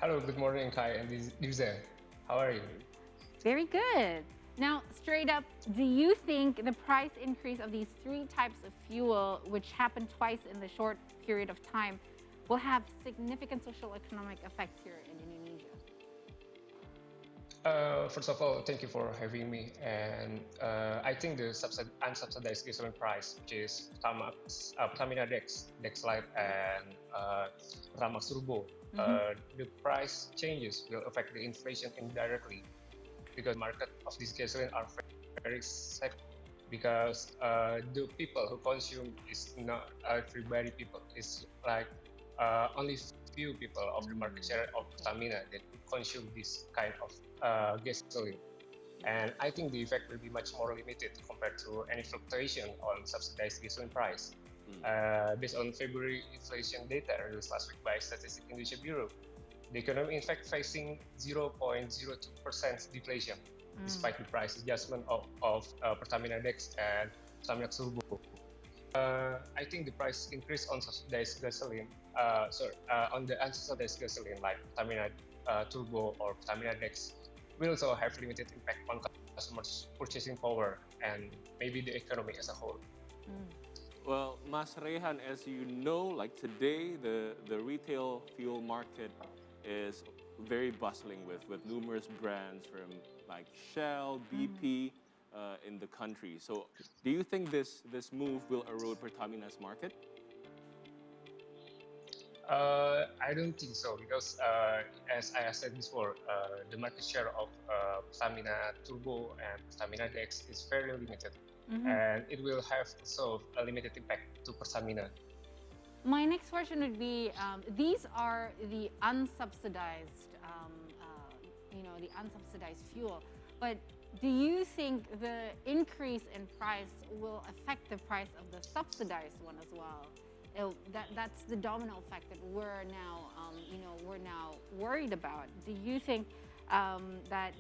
Hello, good morning, Kai and Lize. How are you? Very good. Now, straight up, do you think the price increase of these three types of fuel, which happened twice in the short period of time, will have significant social economic effects here in Indonesia? First of all, thank you for having me. And I think the unsubsidized gasoline price, which is Pertamina Dex Lite, and Pertamax Turbo, the price changes will affect the inflation indirectly because market of this gasoline are very safe because the people who consume is not everybody people. It's like only few people of the market share of Pertamina that consume this kind of gasoline. And I think the effect will be much more limited compared to any fluctuation on subsidized gasoline price. Based on February inflation data released last week by Statistic Indonesia Bureau, the economy in fact facing 0.02% deflation despite the price adjustment of Pertamina Dex and Pertamina Turbo. I think the price increase on subsidized gasoline, on the unsubsidized gasoline like Pertamina Turbo or Pertamina Dex will also have limited impact on customers' purchasing power and maybe the economy as a whole. Well, Mas Reyhan, as you know, like today, the retail fuel market is very bustling with numerous brands from like Shell, BP in the country. So do you think this move will erode Pertamina's market? I don't think so because, as I said before, the market share of Pertamina Turbo and Pertamina Dex is very limited, and it will have also a limited impact to Pertamina. My next question would be: these are the unsubsidized, the unsubsidized fuel. But do you think the increase in price will affect the price of the subsidized one as well? That's the domino effect that we're now, worried about. Do you think that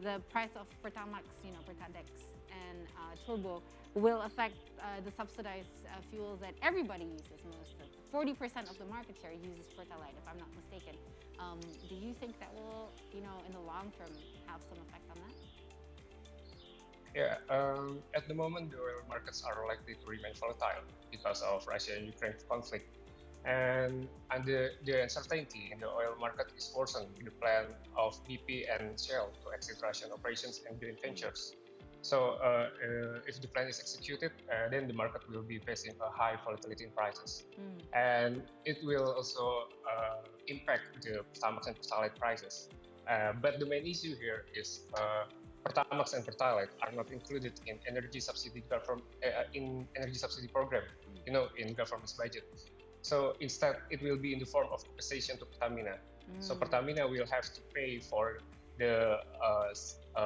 the price of Pertamax, Pertadex, and Turbo will affect the subsidized fuels that everybody uses most? 40% of the market share uses Pertalite, if I'm not mistaken. Do you think that will, in the long term, have some effect on that? Yeah, at the moment, the oil markets are likely to remain volatile because of Russia and Ukraine conflict. And the uncertainty in the oil market is worsened with the plan of BP and Shell to exit Russian operations and joint ventures. So if the plan is executed, then the market will be facing a high volatility in prices. And it will also impact the Pertamax and Pertalite prices. But the main issue here is Pertamax and Pertalite are not included in energy subsidy program, in government's budget. So instead, it will be in the form of compensation to Pertamina. So Pertamina will have to pay for the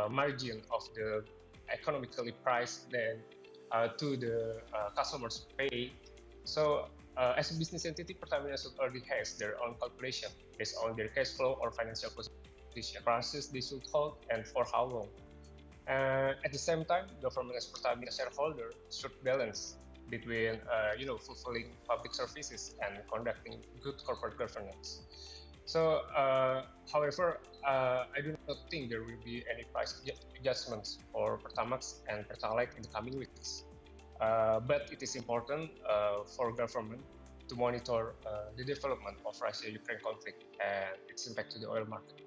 margin of the economically priced then to the customers pay. So as a business entity, Pertamina should already has their own calculation based on their cash flow or financial position, prices they should hold, and for how long. At the same time, government as Pertamina shareholder should balance between fulfilling public services and conducting good corporate governance. So, however, I do not think there will be any price adjustments for Pertamax and Pertalite in the coming weeks. But it is important for government to monitor the development of Russia-Ukraine conflict and its impact to the oil market.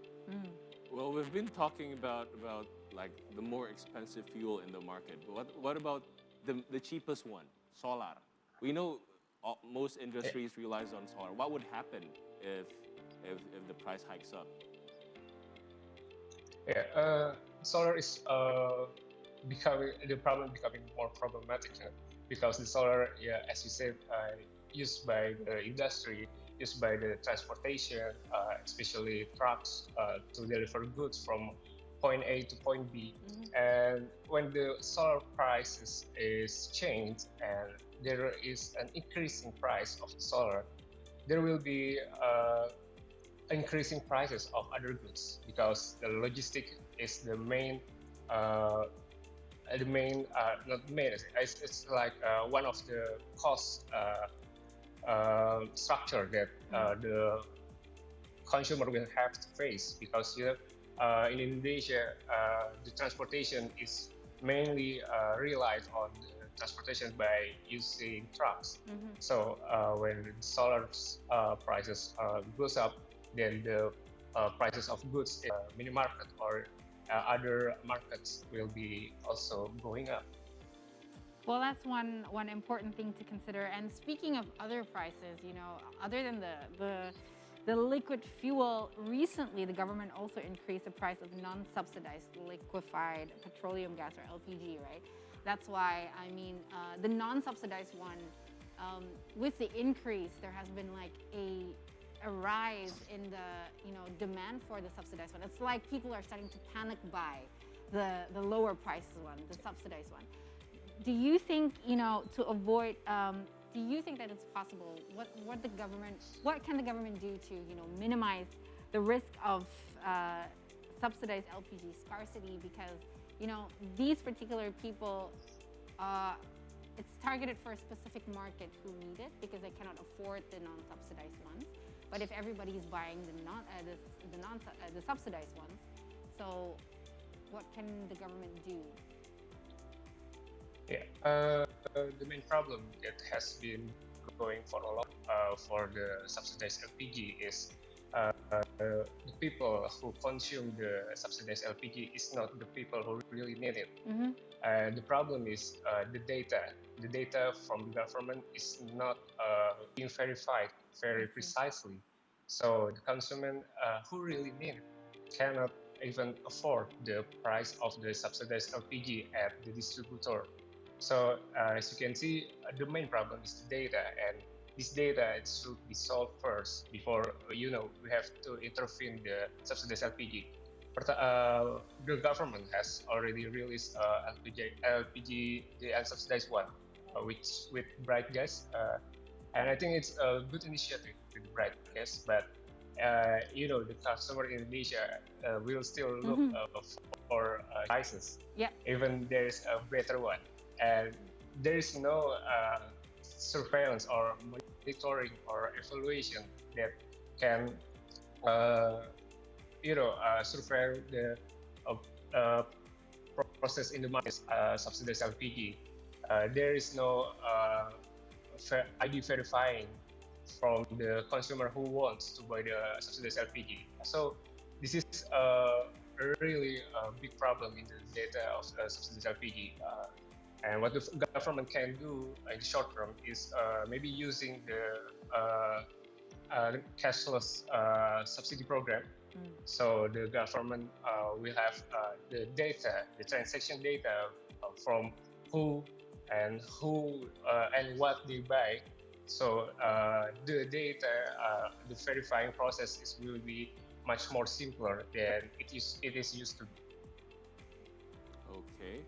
Well, we've been talking about like the more expensive fuel in the market, but what about the cheapest one, solar? We know most industries relies on solar. What would happen if the price hikes up? Yeah, solar is becoming more problematic, because the solar, yeah, as you said, used by the industry, used by the transportation, especially trucks, to deliver goods from point A to point B. And when the solar price is changed and there is an increasing price of the solar, there will be increasing prices of other goods because the logistic is the main, not main, it's like one of the cost structure that the consumer will have to face, because in Indonesia the transportation is mainly relied on the transportation by using trucks. So when solar prices goes up, then the prices of goods in mini market or other markets will be also going up. Well, that's one important thing to consider. And speaking of other prices, other than the liquid fuel, recently the government also increased the price of non-subsidized liquefied petroleum gas, or LPG, right? That's why, the non-subsidized one, with the increase, there has been like a rise in the demand for the subsidized one. It's like people are starting to panic buy the lower priced one, the subsidized one. Do you think, to avoid, do you think that it's possible? What can the government do to, minimize the risk of subsidized LPG scarcity? Because, these particular people, it's targeted for a specific market who need it because they cannot afford the non-subsidized ones. But if everybody is buying the subsidized ones, so what can the government do? Yeah, the main problem that has been going for a lot for the subsidized LPG is the people who consume the subsidized LPG is not the people who really need it. The problem is the data. The data from the government is not being verified very precisely. So the consumer who really need it cannot even afford the price of the subsidized LPG at the distributor. So as you can see, the main problem is the data, and this data it should be solved first before we have to intervene the subsidized LPG. The government has already released LPG, the unsubsidized one, which with bright gas, and I think it's a good initiative with bright gas. But the customer in Indonesia will still look for prices, even there's a better one. And there is no surveillance or monitoring or evaluation that can, surveil the process in the market, subsidized LPG. There is no ID verifying from the consumer who wants to buy the subsidized LPG. So this is a really big problem in the data of subsidized LPG. And what the government can do in the short term is maybe using the cashless subsidy program. So the government will have the data, the transaction data from who and what they buy. So the data, the verifying process will be much more simpler than it is used to be. Okay,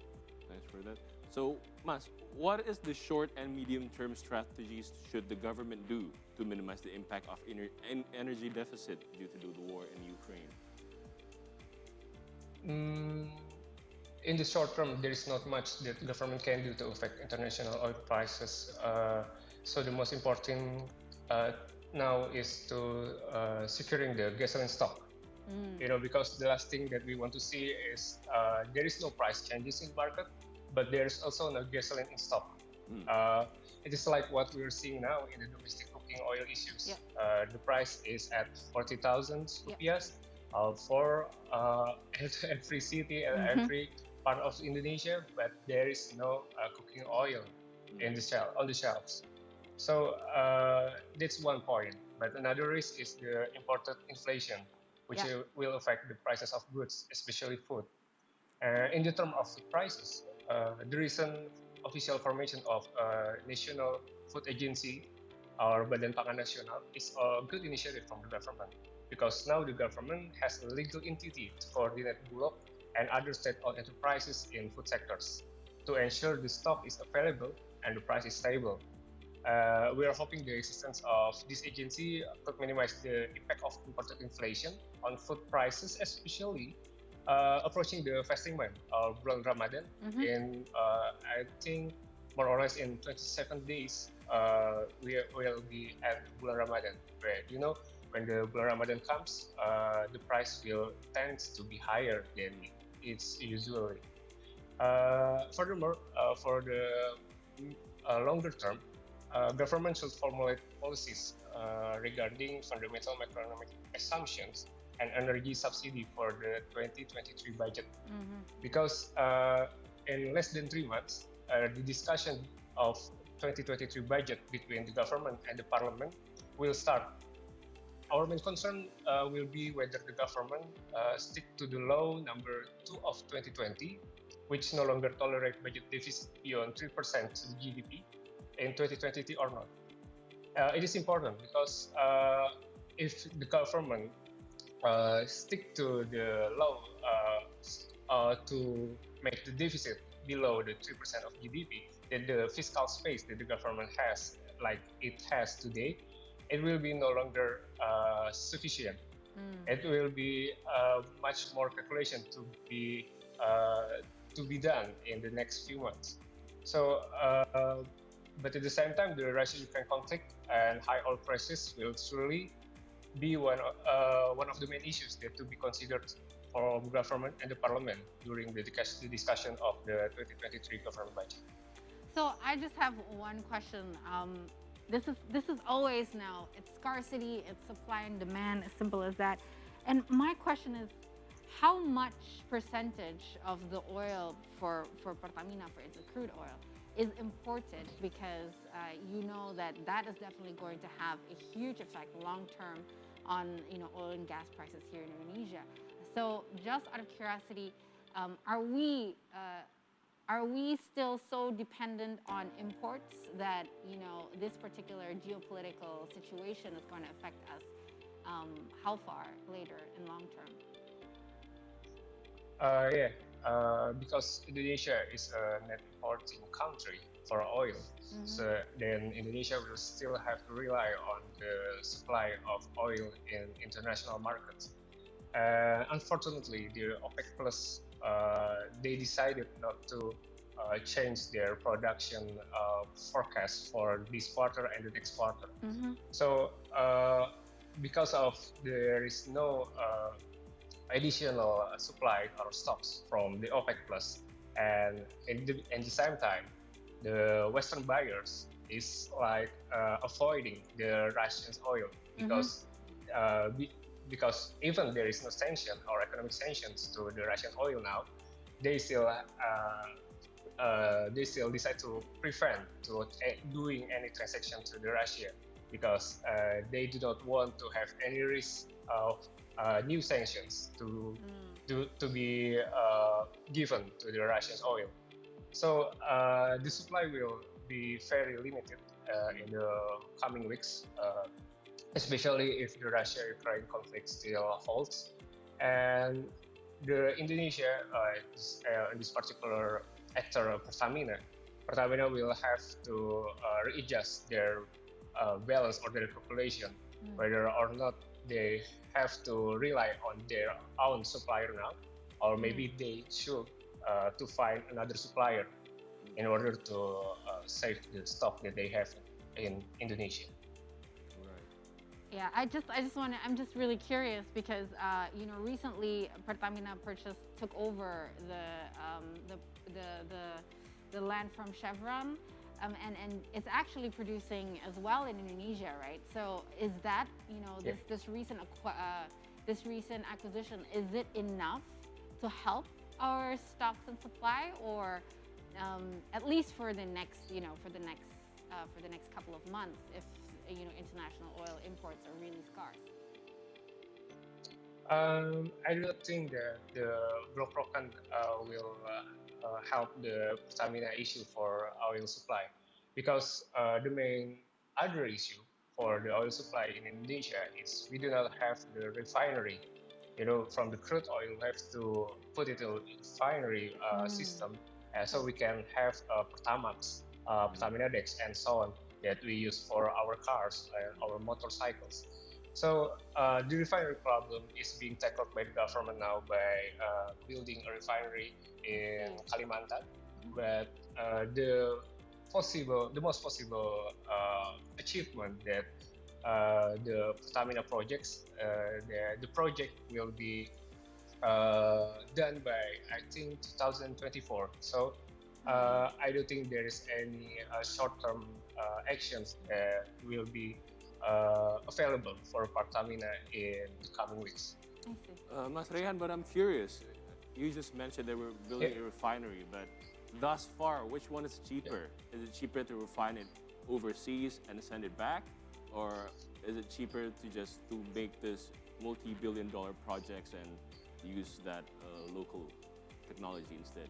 thanks for that. So, Mas, what is the short and medium-term strategies should the government do to minimize the impact of energy deficit due to the war in Ukraine? In the short term, there is not much that the government can do to affect international oil prices. So the most important now is to securing the gasoline stock. Because the last thing that we want to see is there is no price changes in the market, but there's also no gasoline in stock. It is like what we are seeing now in the domestic cooking oil issues. The price is at 40,000 rupiahs for every city and every part of Indonesia, but there is no cooking oil on the shelves. So that's one point. But another risk is the imported inflation, which will affect the prices of goods, especially food. In the term of the prices, the recent official formation of National Food Agency or Badan Pangan Nasional is a good initiative from the government, because now the government has a legal entity to coordinate Bulog and other state-owned enterprises in food sectors to ensure the stock is available and the price is stable. We are hoping the existence of this agency could minimize the impact of imported inflation on food prices, especially approaching the fasting month or bulan Ramadan. In I think more or less in 27 days we will be at bulan Ramadan, where when the bulan Ramadan comes, the price will tends to be higher than it's usually. Furthermore, for the longer term, government should formulate policies regarding fundamental macroeconomic assumptions and energy subsidy for the 2023 budget. Because in less than 3 months, the discussion of 2023 budget between the government and the parliament will start. Our main concern will be whether the government stick to the law number 2 of 2020, which no longer tolerate budget deficit beyond 3% to the GDP in 2023 or not. It is important because if the government stick to the law to make the deficit below the 3% of GDP, then the fiscal space that the government has, like it has today, it will be no longer sufficient. It will be much more calculation to be done in the next few months. So, but at the same time, the Russia-Ukraine conflict and high oil prices will surely be one of the main issues that to be considered for government and the parliament during the discussion of the 2023 government budget. So I just have one question. This is always now, it's scarcity, it's supply and demand, as simple as that. And my question is, how much percentage of the oil for Pertamina, for its crude oil, is imported? Because you know that is definitely going to have a huge effect long term on oil and gas prices here in Indonesia. So just out of curiosity, are we still so dependent on imports that this particular geopolitical situation is going to affect us? How far later in long term? Because Indonesia is a net importing country for oil, so then Indonesia will still have to rely on the supply of oil in international markets. Unfortunately, the OPEC Plus they decided not to change their production forecast for this quarter and the next quarter. So because of there is no additional supply or stocks from the OPEC Plus, and at the same time, the Western buyers is like avoiding the Russian oil because because even there is no sanction or economic sanctions to the Russian oil now, they still decide to prevent to doing any transaction to the Russia because they do not want to have any risk of new sanctions to be given to the Russian oil. So the supply will be very limited in the coming weeks, especially if the Russia-Ukraine conflict still holds. And the Indonesia, in this particular actor, Pertamina will have to readjust their balance or their calculation, whether or not they have to rely on their own supplier now, or maybe they should to find another supplier in order to save the stock that they have in Indonesia. Yeah, I just want to. I'm just really curious because recently Pertamina took over the land from Chevron, and it's actually producing as well in Indonesia, right? So is that this recent acquisition, is it enough to help our stocks and supply, or at least for the next couple of months, if international oil imports are really scarce? I do not think that the Block-Rokan will help the Pertamina issue for oil supply, because the main other issue for the oil supply in Indonesia is we do not have the refinery. From the crude oil, we have to put it in a refinery system, so we can have Pertamax, Pertamina Dex, and so on that we use for our cars and our motorcycles. So the refinery problem is being tackled by the government now by building a refinery in Kalimantan. But the most possible achievement that the Pertamina projects. The project will be done by I think 2024. So I don't think there is any short-term actions that will be available for Pertamina in the coming weeks. I see. Mas Reyhan, but I'm curious. You just mentioned they were building a refinery, but thus far, which one is cheaper? Is it cheaper to refine it overseas and send it back, or is it cheaper to just to make this multi-billion-dollar projects and use that local technology instead?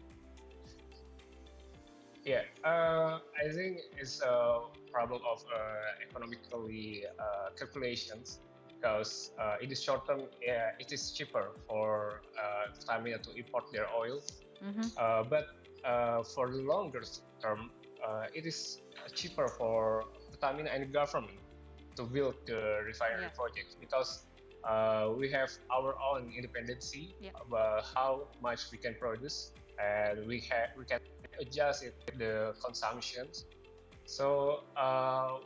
Yeah, I think it's a problem of economically calculations because in the short term, yeah, it is cheaper for Pertamina to import their oil, but for the longer term, it is cheaper for Pertamina and the government to build the refinery project because we have our own independency about how much we can produce, and we can adjust it the consumptions. So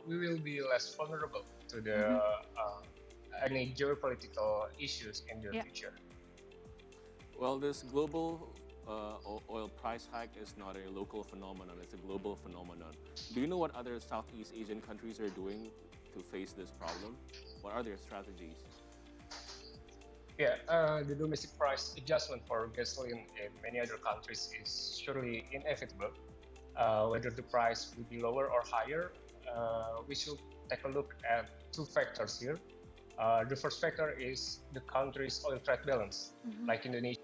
we will be less vulnerable to the any geopolitical issues in the future. Well, this global oil price hike is not a local phenomenon, it's a global phenomenon. Do you know what other Southeast Asian countries are doing to face this problem? What are their strategies? Yeah, the domestic price adjustment for gasoline in many other countries is surely inevitable. Whether the price will be lower or higher, we should take a look at two factors here. The first factor is the country's oil trade balance. Like Indonesia,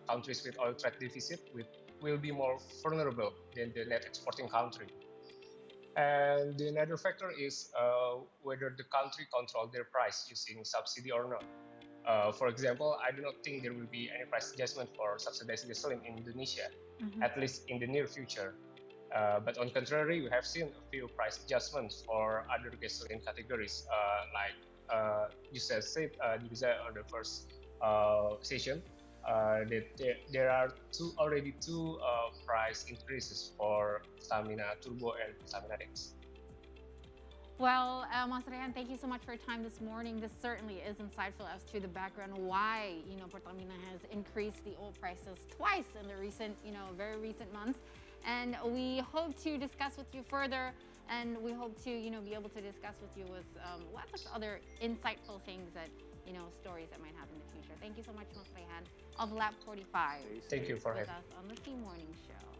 countries with oil trade deficit will be more vulnerable than the net exporting country. And the another factor is whether the country control their price using subsidy or not. For example, I do not think there will be any price adjustment for subsidized gasoline in Indonesia, at least in the near future. But on contrary, we have seen a few price adjustments for other gasoline categories, like you said, on the first session, that there are already two price increases for Pertamina Turbo and Pertamina Dex. Well, Mas Reyhan, thank you so much for your time this morning. This certainly is insightful as to the background why Pertamina has increased the oil prices twice in the recent, very recent months. And we hope to discuss with you further, and we hope to, be able to discuss with you with lots of other insightful things that, stories that might happen in the future. Thank you so much, Mas Reyhan of Lab 45. Thank you for having us on the C Morning Show.